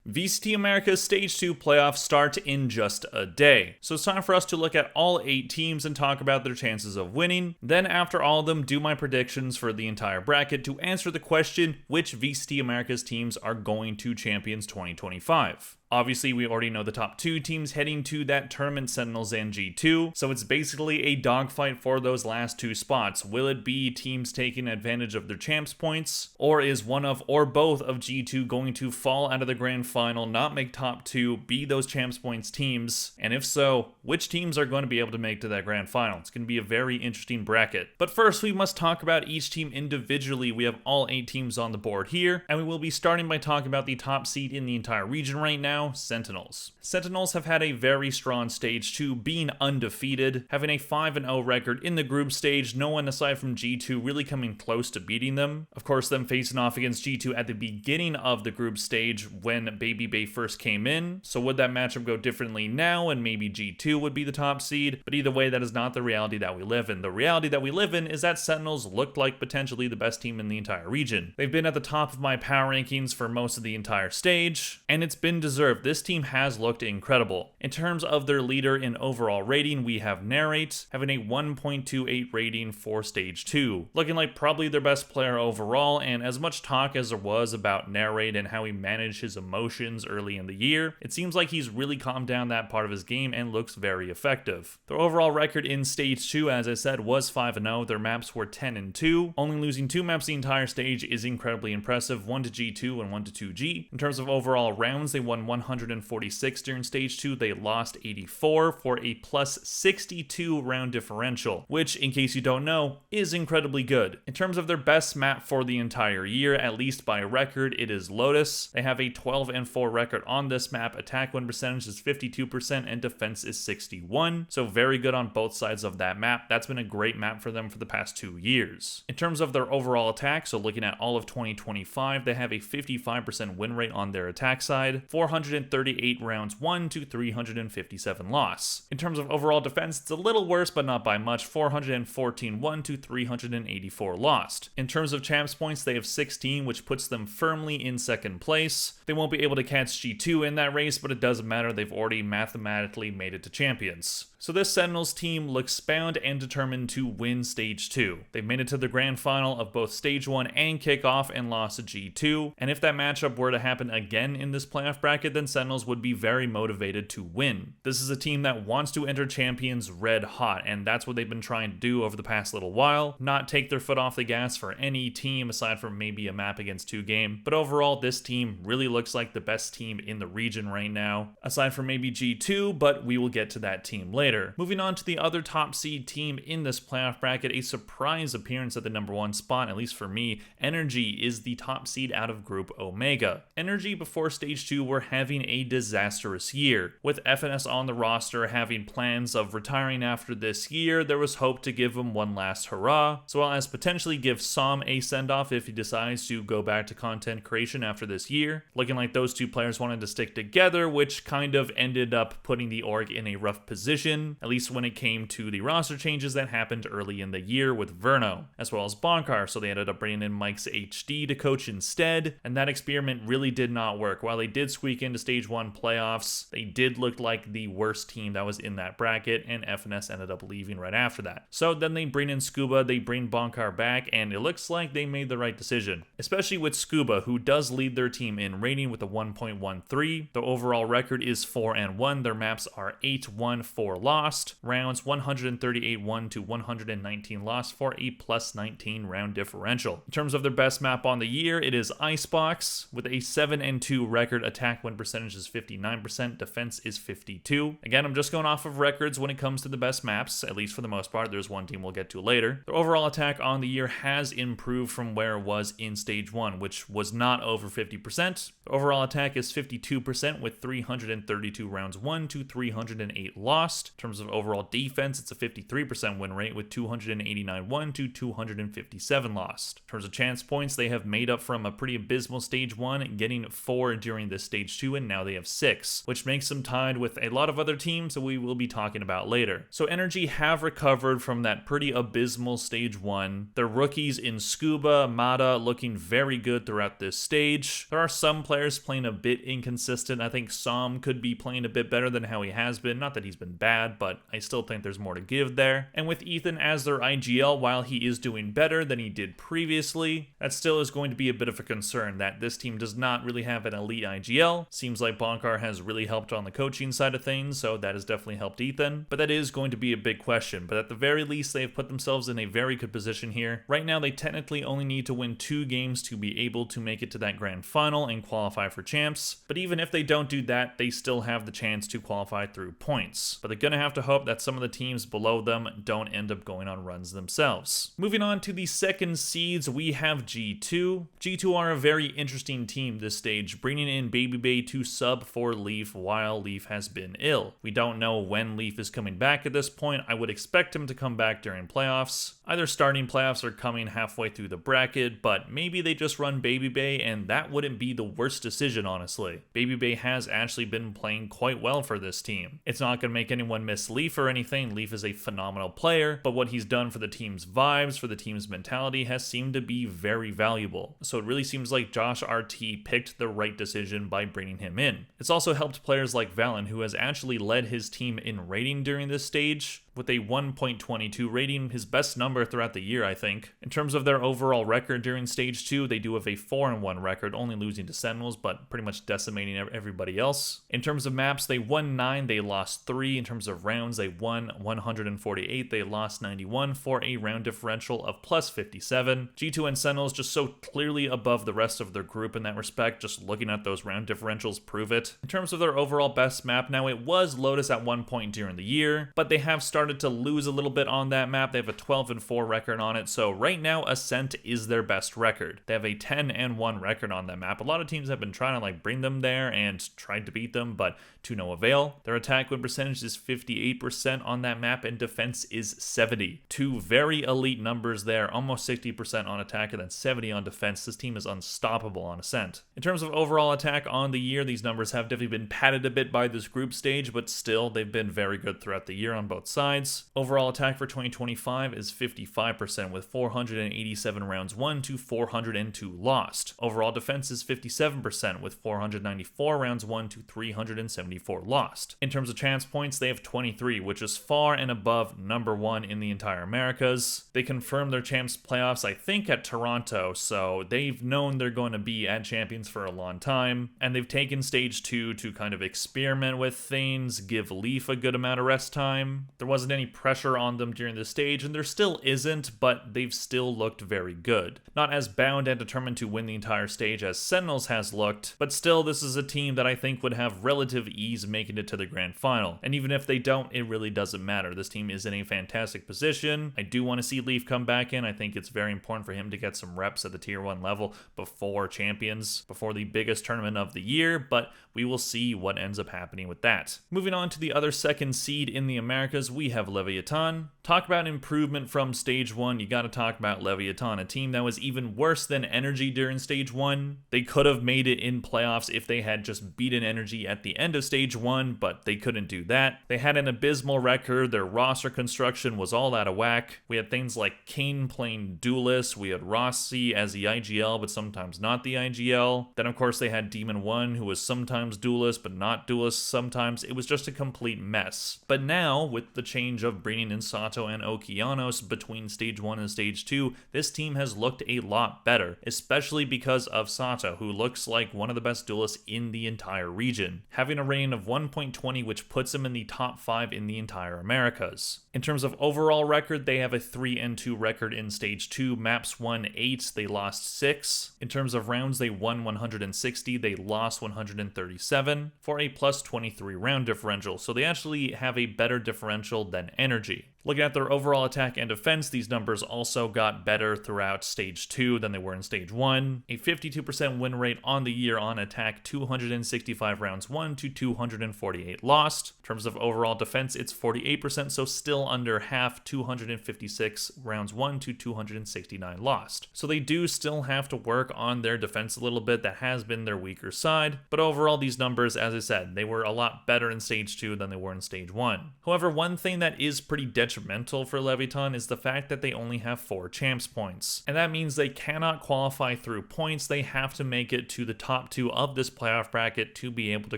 VCT Americas Stage 2 playoffs start in just a day, so it's time for us to look at all 8 teams and talk about their chances of winning. Then after all of them, do my predictions for the entire bracket to answer the question which VCT Americas teams are going to Champions 2025. Obviously, we already know the top 2 teams heading to that tournament, Sentinels and G2, so it's basically a dogfight for those last 2 spots. Will it be teams taking advantage of their champs points, or is one of or both of G2 going to fall out of the grand final, not make top 2, be those champs points teams? And if so, which teams are going to be able to make to that grand final? It's going to be a very interesting bracket. But first, we must talk about each team individually. We have all 8 teams on the board here, and we will be starting by talking about the top seed in the entire region right now, Sentinels. Sentinels have had a very strong stage 2, being undefeated, having a 5-0 record in the group stage, no one aside from G2 really coming close to beating them. Of course, them facing off against G2 at the beginning of the group stage when Baby Bay first came in, so would that matchup go differently now and maybe G2 would be the top seed? But either way, that is not the reality that we live in. The reality that we live in is that Sentinels looked like potentially the best team in the entire region. They've been at the top of my power rankings for most of the entire stage, and it's been deserved. This team has looked incredible. In terms of their leader in overall rating, we have Narrate, having a 1.28 rating for Stage 2. Looking like probably their best player overall, and as much talk as there was about Narrate and how he managed his emotions early in the year, it seems like he's really calmed down that part of his game and looks very effective. Their overall record in Stage 2, as I said, was 5-0. Their maps were 10-2. Only losing 2 maps the entire stage is incredibly impressive, 1 to G2 and 1 to 2G. In terms of overall rounds, they won 146 during Stage 2, they lost 84 for a plus 62 round differential, which, in case you don't know, is incredibly good. In terms of their best map for the entire year, at least by record, it is Lotus. They have a 12-4 record on this map, attack win percentage is 52% and defense is 61, so very good on both sides of that map. That's been a great map for them for the past 2 years. In terms of their overall attack, so looking at all of 2025, they have a 55% win rate on their attack side, 438 rounds won to 357 loss. In terms of overall defense, it's a little worse, but not by much, 414 won to 384 lost. In terms of champs points, they have 16, which puts them firmly in second place. They won't be able to catch G2 in that race, but it doesn't matter, they've already mathematically made it to champions. So this Sentinels team looks bound and determined to win Stage 2. They've made it to the grand final of both Stage 1 and Kickoff and lost to G2, and if that matchup were to happen again in this playoff bracket, then Sentinels would be very motivated to win. This is a team that wants to enter champions red hot, and that's what they've been trying to do over the past little while, not take their foot off the gas for any team aside from maybe a map against 2 game. But overall, this team really looks like the best team in the region right now, aside from maybe G2, but we will get to that team later. Moving on to the other top seed team in this playoff bracket, a surprise appearance at the number 1 spot, at least for me. Energy is the top seed out of Group Omega. Energy before Stage 2 were having a disastrous year. With FNS on the roster having plans of retiring after this year, there was hope to give him one last hurrah, as well as potentially give Som a send-off if he decides to go back to content creation after this year. Looking like those 2 players wanted to stick together, which kind of ended up putting the org in a rough position, at least when it came to the roster changes that happened early in the year with Verno, as well as Bonkar, so they ended up bringing in Mike's HD to coach instead, and that experiment really did not work. While they did squeak into Stage 1 playoffs, they did look like the worst team that was in that bracket, and FNS ended up leaving right after that. So then they bring in Scuba, they bring Bonkar back, and it looks like they made the right decision, especially with Scuba, who does lead their team in rating with a 1.13. The overall record is 4-1, their maps are 8-1-4 lost, rounds 138 won to 119 lost for a plus 19 round differential. In terms of their best map on the year, it is Icebox with a 7-2 record, attack win percentage is 59%, defense is 52. Again, I'm just going off of records when it comes to the best maps, at least for the most part. There's one team we'll get to later. Their overall attack on the year has improved from where it was in Stage 1, which was not over 50%. Their overall attack is 52% with 332 rounds won to 308 lost. In terms of overall defense, it's a 53% win rate with 289 won to 257 lost. In terms of chance points, they have made up from a pretty abysmal Stage 1, getting 4 during this Stage 2 2, and now they have 6, which makes them tied with a lot of other teams that we will be talking about later. So Energy have recovered from that pretty abysmal stage 1. Their rookies in Scuba, Mata looking very good throughout this stage. There are some players playing a bit inconsistent. I think Som could be playing a bit better than how he has been. Not that he's been bad, but I still think there's more to give there. And with Ethan as their IGL, while he is doing better than he did previously, that still is going to be a bit of a concern that this team does not really have an elite IGL. Seems like Bonkar has really helped on the coaching side of things, so that has definitely helped Ethan. But that is going to be a big question. But at the very least, they've put themselves in a very good position here. Right now, they technically only need to win 2 games to be able to make it to that grand final and qualify for champs. But even if they don't do that, they still have the chance to qualify through points. But they're going to have to hope that some of the teams below them don't end up going on runs themselves. Moving on to the second seeds, we have G2. G2 are a very interesting team this stage, bringing in Babybay to sub for Leaf while Leaf has been ill. We don't know when Leaf is coming back at this point. I would expect him to come back during playoffs. Either starting playoffs or coming halfway through the bracket, but maybe they just run Babybay, and that wouldn't be the worst decision, honestly. Babybay has actually been playing quite well for this team. It's not going to make anyone miss Leaf or anything. Leaf is a phenomenal player, but what he's done for the team's vibes, for the team's mentality, has seemed to be very valuable. So it really seems like Josh RT picked the right decision by bringing him in. It's also helped players like Valen, who has actually led his team in rating during this stage, with a 1.22 rating, his best number throughout the year, I think. In terms of their overall record during Stage 2, they do have a 4-1 record, only losing to Sentinels, but pretty much decimating everybody else. In terms of maps, they won 9, they lost 3. In terms of rounds, they won 148, they lost 91, for a round differential of plus 57. G2 and Sentinels just so clearly above the rest of their group in that respect, just looking at those round differentials prove it. In terms of their overall best map, now it was Lotus at one point during the year, but they have started to lose a little bit on that map. They have a 12-4 record on it, so right now Ascent is their best record. They have a 10-1 record on that map. A lot of teams have been trying to bring them there and tried to beat them, but to no avail. Their attack win percentage is 58% on that map, and defense is 70. Two very elite numbers there, almost 60% on attack and then 70 on defense. This team is unstoppable on Ascent. In terms of overall attack on the year, these numbers have definitely been padded a bit by this group stage, but still they've been very good throughout the year on both sides. Overall attack for 2025 is 55%, with 487 rounds won to 402 lost. Overall defense is 57%, with 494 rounds won to 374 lost. In terms of chance points, they have 23, which is far and above number 1 in the entire Americas. They confirmed their champs playoffs, I think, at Toronto, so they've known they're going to be at champions for a long time, and they've taken stage 2 to kind of experiment with things, give Leaf a good amount of rest time. There wasn't any pressure on them during this stage, and there still isn't, but they've still looked very good. Not as bound and determined to win the entire stage as Sentinels has looked, but still this is a team that I think would have relative ease making it to the grand final. And even if they don't, it really doesn't matter. This team is in a fantastic position. I do want to see Leaf come back in. I think it's very important for him to get some reps at the tier 1 level before champions, before the biggest tournament of the year, but we will see what ends up happening with that. Moving on to the other second seed in the Americas, we have Leviatan. Talk about improvement from stage 1, you gotta talk about Leviatan, a team that was even worse than Energy during stage 1. They could have made it in playoffs if they had just beaten Energy at the end of stage 1, but they couldn't do that. They had an abysmal record, their roster construction was all out of whack. We had things like Kane playing Duelist, we had Rossi as the IGL, but sometimes not the IGL. Then of course they had Demon 1, who was sometimes Duelist, but not Duelist sometimes. It was just a complete mess. But now, with the change of bringing in Sato and Okeanos between stage 1 and stage 2, this team has looked a lot better, especially because of Sato, who looks like one of the best duelists in the entire region, having a rating of 1.20, which puts him in the top 5 in the entire Americas. In terms of overall record, they have a 3-2 record in stage 2. Maps won 8, they lost 6. In terms of rounds, they won 160, they lost 137, for a plus 23 round differential, so they actually have a better differential than Energy. Looking at their overall attack and defense, these numbers also got better throughout Stage 2 than they were in Stage 1. A 52% win rate on the year on attack, 265 rounds won to 248 lost. In terms of overall defense, it's 48%, so still under half, 256 rounds won to 269 lost. So they do still have to work on their defense a little bit. That has been their weaker side. But overall, these numbers, as I said, they were a lot better in Stage 2 than they were in Stage 1. However, one thing that is pretty detrimental for Leviatan is the fact that they only have 4 champs points. And that means they cannot qualify through points. They have to make it to the top 2 of this playoff bracket to be able to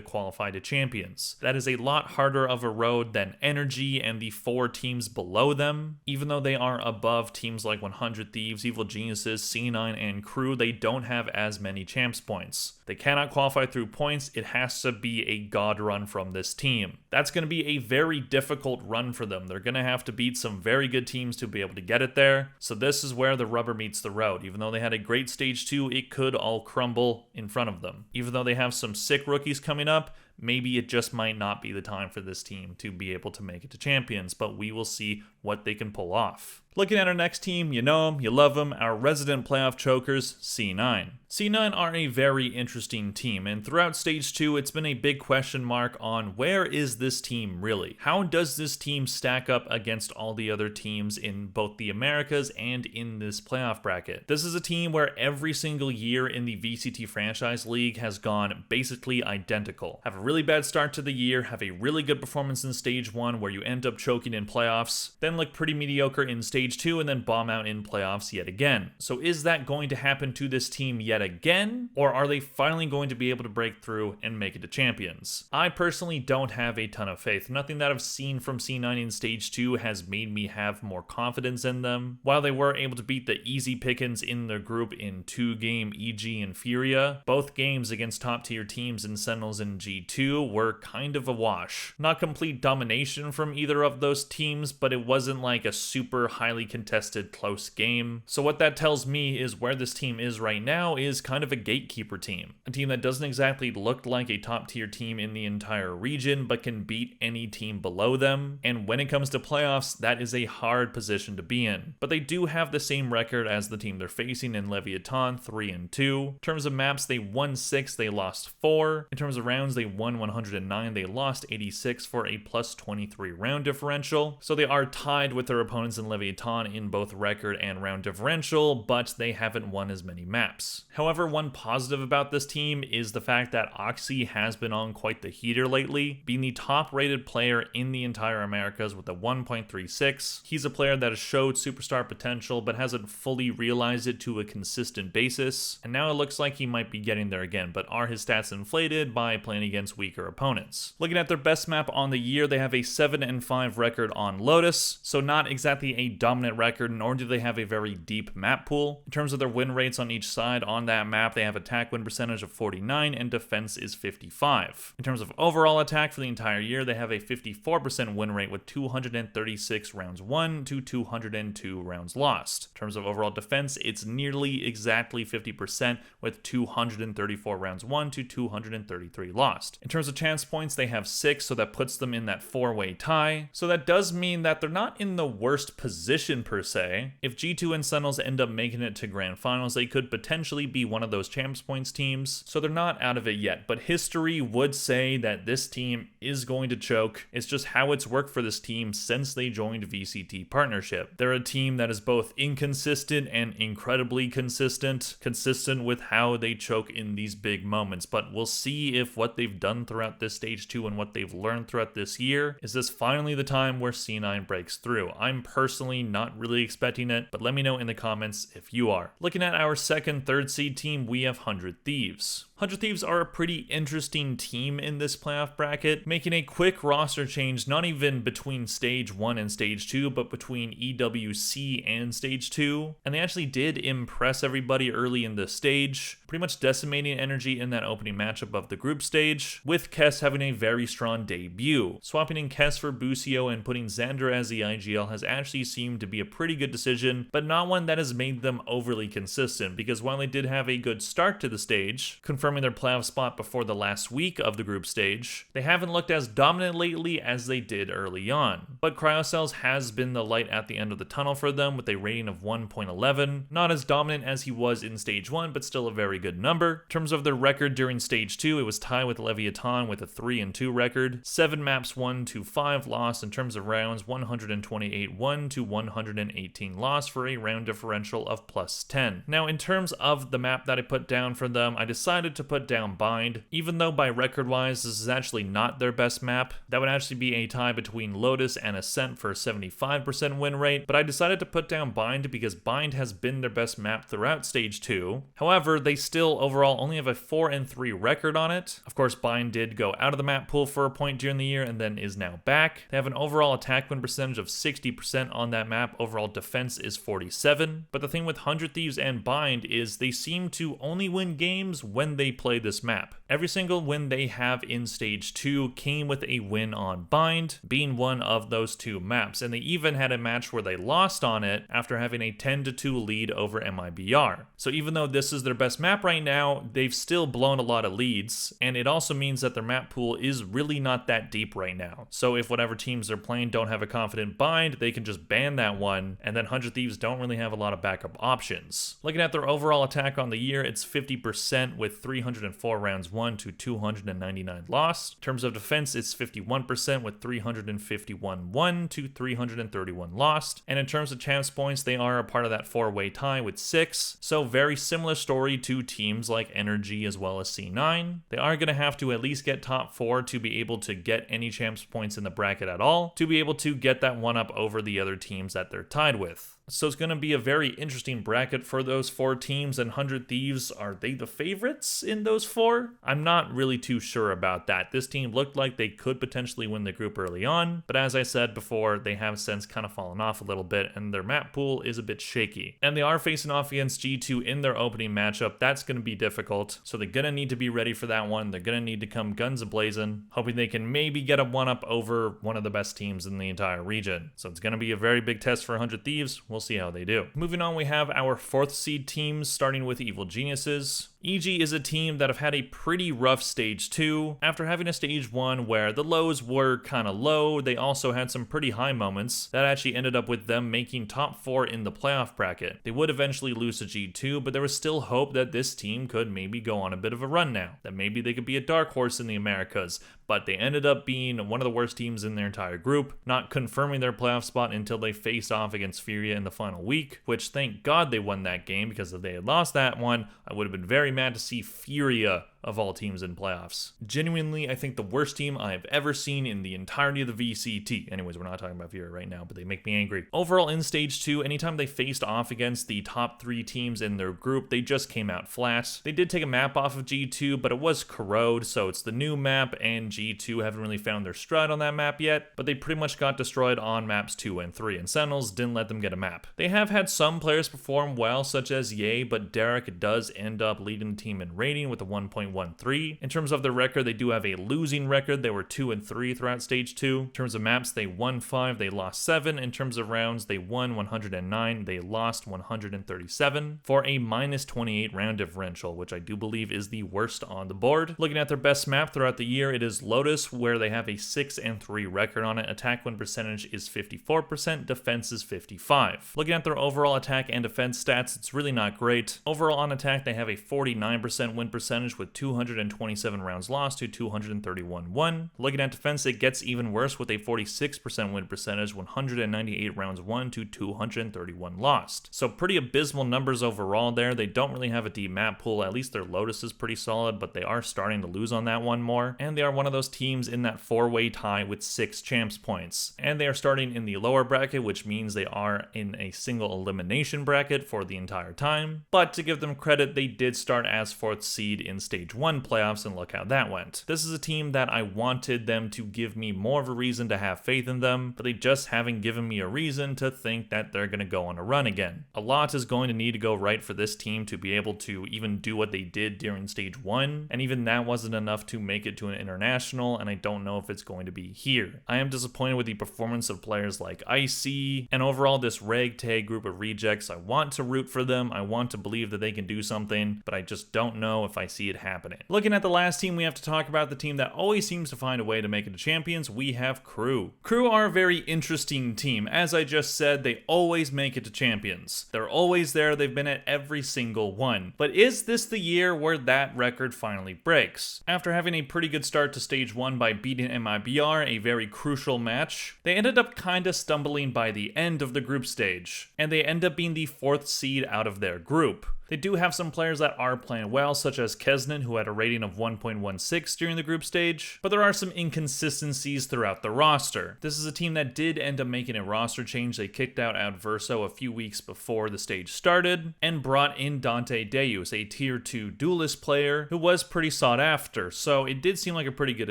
qualify to champions. That is a lot harder of a road than Energy and the 4 teams below them. Even though they are above teams like 100 Thieves, Evil Geniuses, C9, and Crew, they don't have as many champs points. They cannot qualify through points. It has to be a god run from this team. That's going to be a very difficult run for them. They're going to have to beat some very good teams to be able to get it there. So this is where the rubber meets the road. Even though they had a great Stage 2, it could all crumble in front of them. Even though they have some sick rookies coming up, maybe it just might not be the time for this team to be able to make it to champions, but we will see what they can pull off. Looking at our next team, you know them, you love them, our resident playoff chokers, C9. C9 are a very interesting team, and throughout Stage 2, it's been a big question mark on where is this team really? How does this team stack up against all the other teams in both the Americas and in this playoff bracket? This is a team where every single year in the VCT Franchise League has gone basically identical. Have a really bad start to the year, have a really good performance in Stage 1 where you end up choking in playoffs, then look pretty mediocre in Stage 2 and then bomb out in playoffs yet again. So is that going to happen to this team yet again? Or are they finally going to be able to break through and make it to champions? I personally don't have a ton of faith. Nothing that I've seen from C9 in Stage 2 has made me have more confidence in them. While they were able to beat the easy pickings in their group in 2-game EG and Furia, both games against top tier teams in Sentinels and G2 were kind of a wash. Not complete domination from either of those teams, but it wasn't like a super highly contested close game. So what that tells me is where this team is right now is kind of a gatekeeper team. A team that doesn't exactly look like a top tier team in the entire region, but can beat any team below them. And when it comes to playoffs, that is a hard position to be in. But they do have the same record as the team they're facing in Leviatan, 3-2. In terms of maps, they won 6, they lost 4. In terms of rounds, they won 109, they lost 86 for a plus 23 round differential. So they are tied with their opponents in Leviatan in both record and round differential, but they haven't won as many maps. However, one positive about this team is the fact that Oxy has been on quite the heater lately, being the top rated player in the entire Americas with a 1.36. He's a player that has showed superstar potential but hasn't fully realized it to a consistent basis, and now it looks like he might be getting there again, but are his stats inflated by playing against weaker opponents? Looking at their best map on the year, they have a 7-5 record on Lotus, so not exactly a dominant record, nor do they have a very deep map pool. In terms of their win rates on each side on that map, they have attack win percentage of 49 and defense is 55. In terms of overall attack for the entire year, they have a 54% win rate with 236 rounds won to 202 rounds lost. In terms of overall defense, it's nearly exactly 50% with 234 rounds won to 233 lost. In terms of chance points, they have 6, so that puts them in that 4-way tie. So that does mean that they're not in the worst position per se. If G2 and Sentinels end up making it to grand finals, they could potentially be one of those champs points teams. So they're not out of it yet, but history would say that this team is going to choke. It's just how it's worked for this team since they joined VCT partnership. They're a team that is both inconsistent and incredibly consistent with how they choke in these big moments, but we'll see if what they've done throughout this Stage 2 and what they've learned throughout this year, is this finally the time where C9 breaks through. I'm personally not really expecting it, but let me know in the comments if you are. Looking at our second, third seed team, we have 100 Thieves. 100 Thieves are a pretty interesting team in this playoff bracket, making a quick roster change not even between Stage 1 and Stage 2, but between EWC and Stage 2. And they actually did impress everybody early in the stage, pretty much decimating Energy in that opening matchup of the group stage, with Kess having a very strong debut. Swapping in Kess for Busio and putting Xander as the IGL has actually seemed to be a pretty good decision, but not one that has made them overly consistent, because while they did have a good start to the stage, confirming confirming their playoff spot before the last week of the group stage. They haven't looked as dominant lately as they did early on, but Cryocells has been the light at the end of the tunnel for them with a rating of 1.11. Not as dominant as he was in stage 1, but still a very good number. In terms of their record during stage 2, it was tied with Leviatan with a 3-2 record. 7 maps won to 5 lost. In terms of rounds, 128 won to 118 lost for a round differential of +10. Now, in terms of the map that I put down for them, I decided to put down Bind. Even though by record-wise, this is actually not their best map, that would actually be a tie between Lotus and Ascent for a 75% win rate, but I decided to put down Bind because Bind has been their best map throughout stage 2. However, they still overall only have a 4-3 record on it. Of course, Bind did go out of the map pool for a point during the year and then is now back. They have an overall attack win percentage of 60% on that map. Overall defense is 47. But the thing with 100 Thieves and Bind is they seem to only win games when they play this map. Every single win they have in stage 2 came with a win on Bind, being one of those 2 maps. And they even had a match where they lost on it after having a 10-2 lead over MIBR. So even though this is their best map right now, they've still blown a lot of leads, and it also means that their map pool is really not that deep right now. So if whatever teams they're playing don't have a confident Bind, they can just ban that one, and then 100 Thieves don't really have a lot of backup options. Looking at their overall attack on the year, it's 50% with 304 rounds won to 299 lost. In terms of defense, it's 51% with 351 won to 331 lost. And in terms of champs points, they are a part of that 4-way tie with 6. So very similar story to teams like Energy as well as C9. They are going to have to at least get top 4 to be able to get any champs points in the bracket at all, to be able to get that one up over the other teams that they're tied with. So it's going to be a very interesting bracket for those 4 teams, and 100 Thieves, are they the favorites in those 4? I'm not really too sure about that. This team looked like they could potentially win the group early on, but as I said before, they have since kind of fallen off a little bit, and their map pool is a bit shaky. And they are facing off against G2 in their opening matchup. That's going to be difficult, so they're going to need to be ready for that one. They're going to need to come guns a-blazing, hoping they can maybe get a one-up over one of the best teams in the entire region. So it's going to be a very big test for 100 Thieves. We'll see how they do. Moving on, we have our 4th seed teams, starting with Evil Geniuses. EG is a team that have had a pretty rough stage 2. After having a stage 1 where the lows were kind of low, they also had some pretty high moments that actually ended up with them making top 4 in the playoff bracket. They would eventually lose to G2, but there was still hope that this team could maybe go on a bit of a run now, that maybe they could be a dark horse in the Americas, but they ended up being one of the worst teams in their entire group, not confirming their playoff spot until they faced off against Furia in the final week, which thank God they won that game, because if they had lost that one, I would have been very mad to see Furia of all teams in playoffs. Genuinely, I think the worst team I have ever seen in the entirety of the VCT. Anyways, we're not talking about Furia right now, but they make me angry. Overall, in stage 2, anytime they faced off against the top 3 teams in their group, they just came out flat. They did take a map off of G2, but it was Corrode, so it's the new map, and G2 haven't really found their stride on that map yet, but they pretty much got destroyed on maps 2 and 3, and Sentinels didn't let them get a map. They have had some players perform well, such as Ye, but Derek does end up leading the team in rating with a 1.13. In terms of their record, they do have a losing record. They were 2-3 throughout stage 2. In terms of maps, they won 5, they lost 7. In terms of rounds, they won 109, they lost 137 for a -28 round differential, which I do believe is the worst on the board. Looking at their best map throughout the year, it is Lotus, where they have a 6-3 record on it. Attack win percentage is 54%, defense is 55. Looking at their overall attack and defense stats, it's really not great. Overall on attack, they have a 49% win percentage with 227 rounds lost to 231 won. Looking at defense, it gets even worse with a 46% win percentage, 198 rounds won to 231 lost. So pretty abysmal numbers overall there. They don't really have a deep map pool. At least their Lotus is pretty solid, but they are starting to lose on that one more. And they are one of those teams in that 4-way tie with 6 champs points. And they are starting in the lower bracket, which means they are in a single elimination bracket for the entire time. But to give them credit, they did start as 4th seed in stage 1 playoffs, and look how that went. This is a team that I wanted them to give me more of a reason to have faith in them, but they just haven't given me a reason to think that they're going to go on a run again. A lot is going to need to go right for this team to be able to even do what they did during stage 1, and even that wasn't enough to make it to an international, and I don't know if it's going to be here. I am disappointed with the performance of players like Icy, and overall this ragtag group of rejects. I want to root for them, I want to believe that they can do something, but I just don't know if I see it happening happening. Looking at the last team, we have to talk about the team that always seems to find a way to make it to champions. We have Crew. Crew are a very interesting team. As I just said, they always make it to champions. They're always there. They've been at every single one. But is this the year where that record finally breaks? After having a pretty good start to stage 1 by beating MIBR, a very crucial match, they ended up kinda stumbling by the end of the group stage, and they end up being the 4th seed out of their group. They do have some players that are playing well, such as Kesnan, who had a rating of 1.16 during the group stage, but there are some inconsistencies throughout the roster. This is a team that did end up making a roster change. They kicked out Adverso a few weeks before the stage started, and brought in Dante Deus, a tier 2 duelist player who was pretty sought after, so it did seem like a pretty good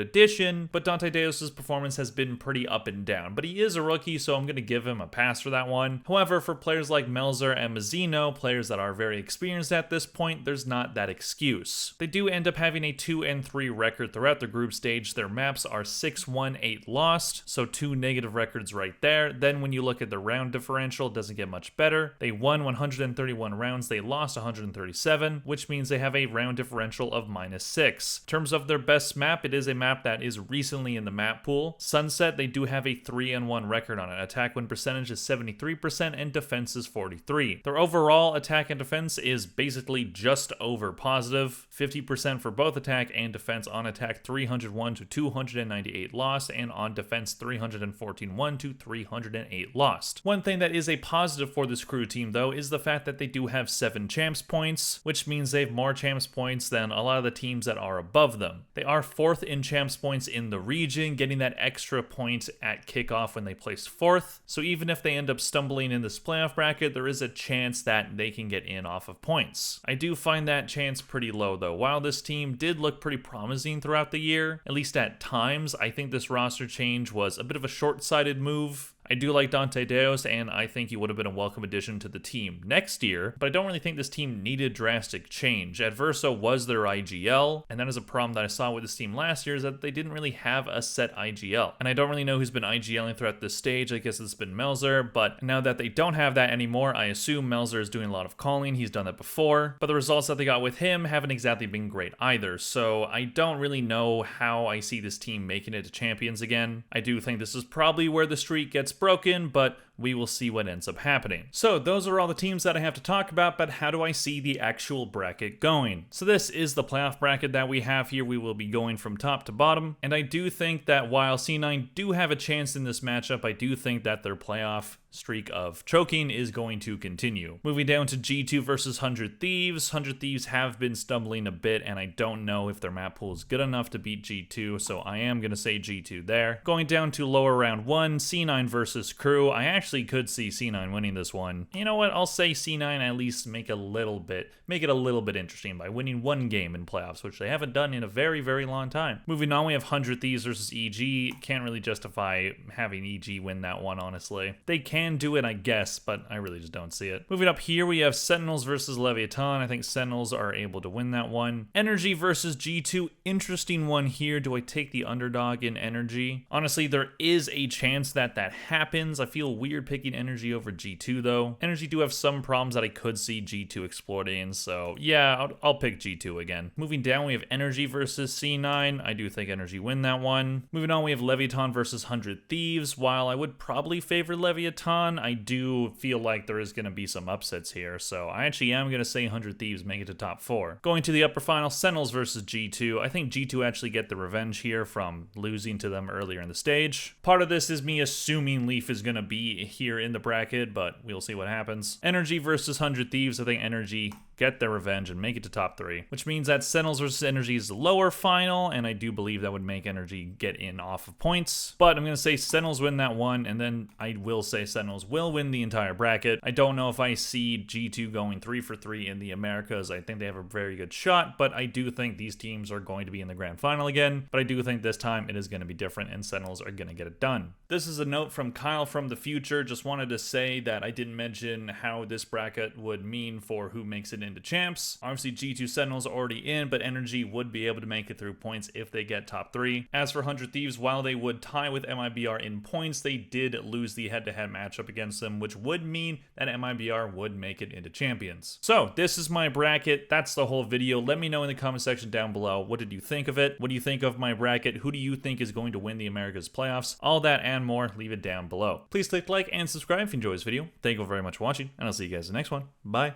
addition, but Dante Deus' performance has been pretty up and down. But he is a rookie, so I'm going to give him a pass for that one. However, for players like Melzer and Mazzino, players that are very experienced at this point, there's not that excuse. They do end up having a 2-3 record throughout the group stage. Their maps are 6-1, 8 lost, so 2 negative records right there. Then when you look at the round differential, it doesn't get much better. They won 131 rounds, they lost 137, which means they have a round differential of -6. In terms of their best map, it is a map that is recently in the map pool. Sunset, they do have a 3-1 record on it. Attack win percentage is 73% and defense is 43. Their overall attack and defense is basically just over positive, 50% for both attack and defense. On attack 301 to 298 lost, and on defense 314 won to 308 lost. One thing that is a positive for this Crew team though is the fact that they do have 7 champs points, which means they have more champs points than a lot of the teams that are above them. They are 4th in champs points in the region, getting that extra point at kickoff when they place 4th. So even if they end up stumbling in this playoff bracket, there is a chance that they can get in off of points. I do find that chance pretty low though. While this team did look pretty promising throughout the year, at least at times, I think this roster change was a bit of a short-sighted move. I do like Dante Deus, and I think he would have been a welcome addition to the team next year, but I don't really think this team needed drastic change. Adverso was their IGL, and that is a problem that I saw with this team last year, is that they didn't really have a set IGL. And I don't really know who's been IGLing throughout this stage. I guess it's been Melzer, but now that they don't have that anymore, I assume Melzer is doing a lot of calling. He's done that before, but the results that they got with him haven't exactly been great either, so I don't really know how I see this team making it to champions again. I do think this is probably where the streak gets broken, but we will see what ends up happening. So those are all the teams that I have to talk about, but how do I see the actual bracket going? So this is the playoff bracket that we have here. We will be going from top to bottom, and I do think that while C9 do have a chance in this matchup, I do think that their playoff streak of choking is going to continue. Moving down to G2 versus 100 Thieves. 100 Thieves have been stumbling a bit, and I don't know if their map pool is good enough to beat G2, so I am going to say G2 there. Going down to lower round 1, C9 versus Crew. I actually could see C9 winning this one. You know what? I'll say C9 at least make it a little bit interesting by winning 1 game in playoffs, which they haven't done in a very, very long time. Moving on, we have 100 Thieves versus EG. Can't really justify having EG win that one, honestly. They can do it, I guess, but I really just don't see it. Moving up here, we have Sentinels versus Leviatan. I think Sentinels are able to win that one. Energy versus G2. Interesting one here. Do I take the underdog in Energy? Honestly, there is a chance that that happens. I feel weird picking Energy over G2, though. Energy do have some problems that I could see G2 exploiting, so yeah, I'll pick G2 again. Moving down, we have Energy versus C9. I do think Energy win that one. Moving on, we have Leviatan versus 100 Thieves. While I would probably favor Leviatan, I do feel like there is going to be some upsets here, so I actually am going to say 100 Thieves make it to top 4. Going to the upper final, Sentinels versus G2. I think G2 actually get the revenge here from losing to them earlier in the stage. Part of this is me assuming Leaf is going to be here in the bracket, but we'll see what happens. Energy versus 100 Thieves. I think Energy get their revenge and make it to top 3, which means that Sentinels versus Energy is the lower final, and I do believe that would make Energy get in off of points. But I'm going to say Sentinels win that one, and then I will say Sentinels will win the entire bracket. I don't know if I see G2 going 3 for 3 in the Americas. I think they have a very good shot, but I do think these teams are going to be in the grand final again. But I do think this time it is going to be different, and Sentinels are going to get it done. This is a note from Kyle from the future. sure, just wanted to say that I didn't mention how this bracket would mean for who makes it into champs. Obviously, G2 Sentinels are already in, but Energy would be able to make it through points if they get top 3. As for 100 Thieves, while they would tie with MIBR in points, they did lose the head-to-head matchup against them, which would mean that MIBR would make it into champions. So this is my bracket. That's the whole video. Let me know in the comment section down below, what did you think of it? What do you think of my bracket? Who do you think is going to win the Americas playoffs? All that and more, leave it down below. Please click like and subscribe if you enjoyed this video. Thank you very much for watching, and I'll see you guys in the next one. Bye.